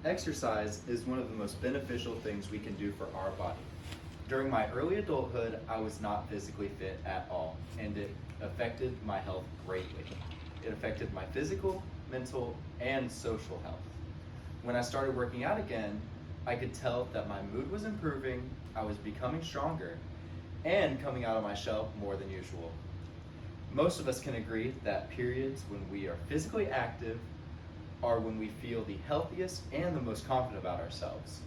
Exercise is one of the most beneficial things we can do for our body. During my early adulthood, I was not physically fit at all, and it affected my health greatly. It affected my physical, mental, and social health. When I started working out again, I could tell that my mood was improving, I was becoming stronger, and coming out of my shell more than usual. Most of us can agree that periods when we are physically active are when we feel the healthiest and the most confident about ourselves.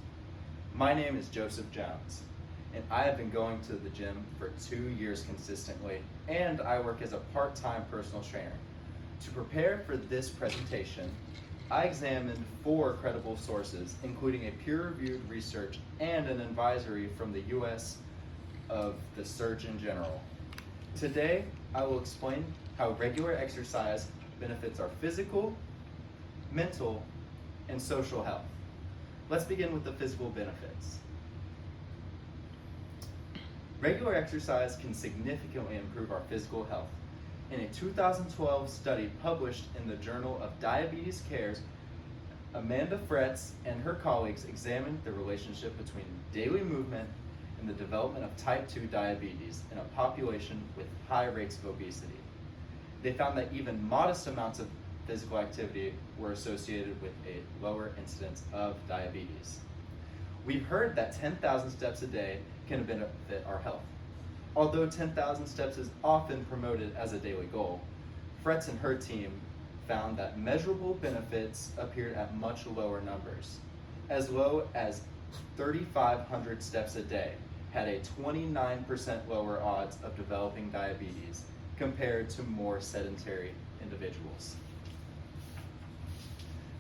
My name is Joseph Jones, and I have been going to the gym for 2 years consistently, and I work as a part-time personal trainer. To prepare for this presentation, I examined 4 credible sources, including a peer-reviewed research and an advisory from the U.S. of the Surgeon General. Today, I will explain how regular exercise benefits our physical, mental, and social health. Let's begin with the physical benefits. Regular exercise can significantly improve our physical health. In a 2012 study published in the Journal of Diabetes Cares, Amanda Fretz and her colleagues examined the relationship between daily movement and the development of type 2 diabetes in a population with high rates of obesity. They found that even modest amounts of physical activity were associated with a lower incidence of diabetes. We've heard that 10,000 steps a day can benefit our health. Although 10,000 steps is often promoted as a daily goal, Fretz and her team found that measurable benefits appeared at much lower numbers. As low as 3,500 steps a day had a 29% lower odds of developing diabetes compared to more sedentary individuals.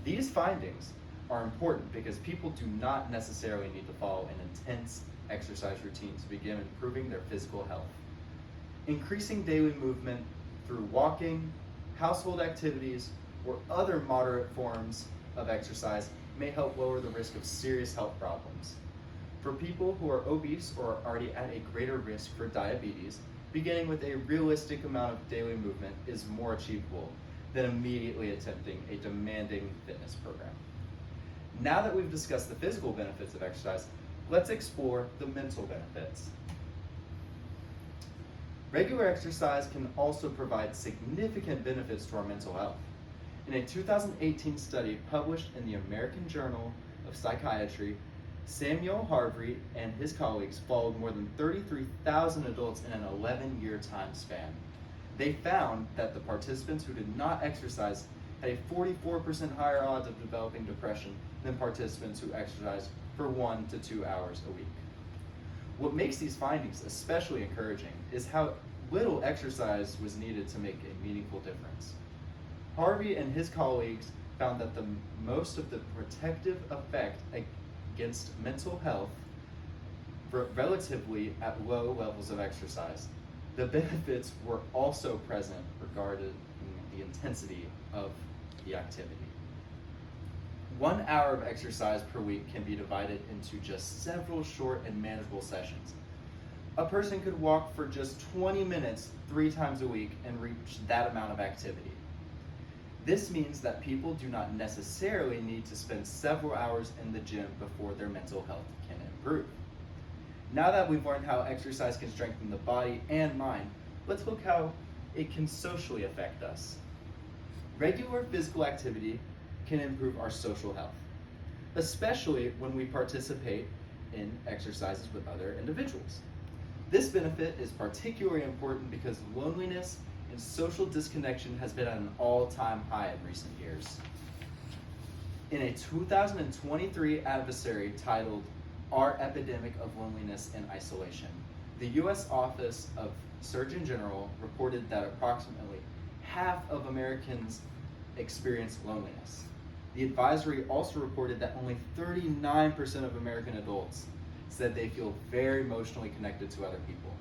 These findings are important because people do not necessarily need to follow an intense exercise routine to begin improving their physical health. Increasing daily movement through walking, household activities, or other moderate forms of exercise may help lower the risk of serious health problems. For people who are obese or are already at a greater risk for diabetes, beginning with a realistic amount of daily movement is more achievable than immediately attempting a demanding fitness program. Now that we've discussed the physical benefits of exercise, let's explore the mental benefits. Regular exercise can also provide significant benefits to our mental health. In a 2018 study published in the American Journal of Psychiatry, Samuel Harvey and his colleagues followed more than 33,000 adults in an 11-year time span. They found that the participants who did not exercise had a 44% higher odds of developing depression than participants who exercised for 1 to 2 hours a week. What makes these findings especially encouraging is how little exercise was needed to make a meaningful difference. Harvey and his colleagues found that the most of the protective effect against mental health relatively at low levels of exercise. The benefits were also present regarding the intensity of the activity. 1 hour of exercise per week can be divided into just several short and manageable sessions. A person could walk for just 20 minutes 3 times a week and reach that amount of activity. This means that people do not necessarily need to spend several hours in the gym before their mental health can improve. Now that we've learned how exercise can strengthen the body and mind, let's look how it can socially affect us. Regular physical activity can improve our social health, especially when we participate in exercises with other individuals. This benefit is particularly important because loneliness and social disconnection has been at an all-time high in recent years. In a 2023 advisory titled Our Epidemic of Loneliness and Isolation, the U.S. Office of Surgeon General reported that approximately half of Americans experience loneliness. The advisory also reported that only 39% of American adults said they feel very emotionally connected to other people.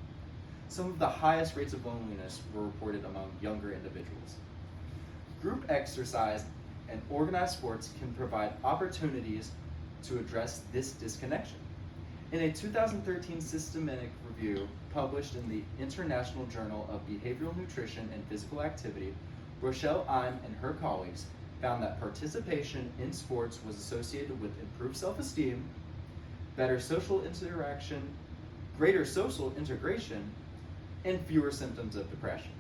Some of the highest rates of loneliness were reported among younger individuals. Group exercise and organized sports can provide opportunities to address this disconnection. In a 2013 systematic review published in the International Journal of Behavioral Nutrition and Physical Activity, Rochelle Im and her colleagues found that participation in sports was associated with improved self-esteem, better social interaction, greater social integration, and fewer symptoms of depression.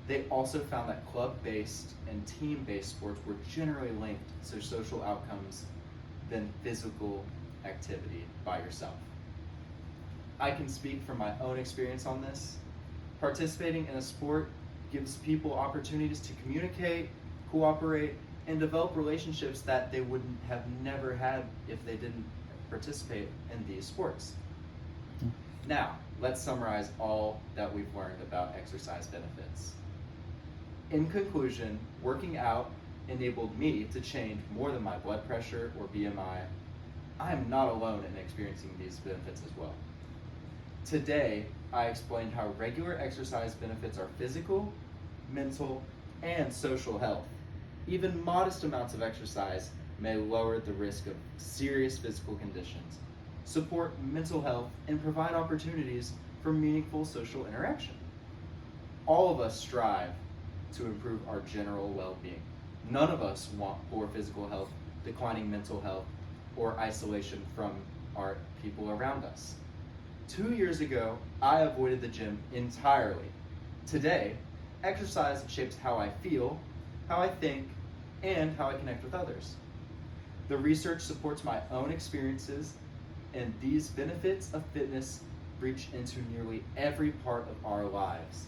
They also found that club-based and team-based sports were generally linked to social outcomes than physical activity by yourself. I can speak from my own experience on this. Participating in a sport gives people opportunities to communicate, cooperate, and develop relationships that they wouldn't have never had if they didn't participate in these sports. Now, let's summarize all that we've learned about exercise benefits. In conclusion, working out enabled me to change more than my blood pressure or BMI. I am not alone in experiencing these benefits as well. Today, I explained how regular exercise benefits our physical, mental, and social health. Even modest amounts of exercise may lower the risk of serious physical conditions, support mental health, and provide opportunities for meaningful social interaction. All of us strive to improve our general well-being. None of us want poor physical health, declining mental health, or isolation from our people around us. 2 years ago, I avoided the gym entirely. Today, exercise shapes how I feel, how I think, and how I connect with others. The research supports my own experiences, and these benefits of fitness reach into nearly every part of our lives.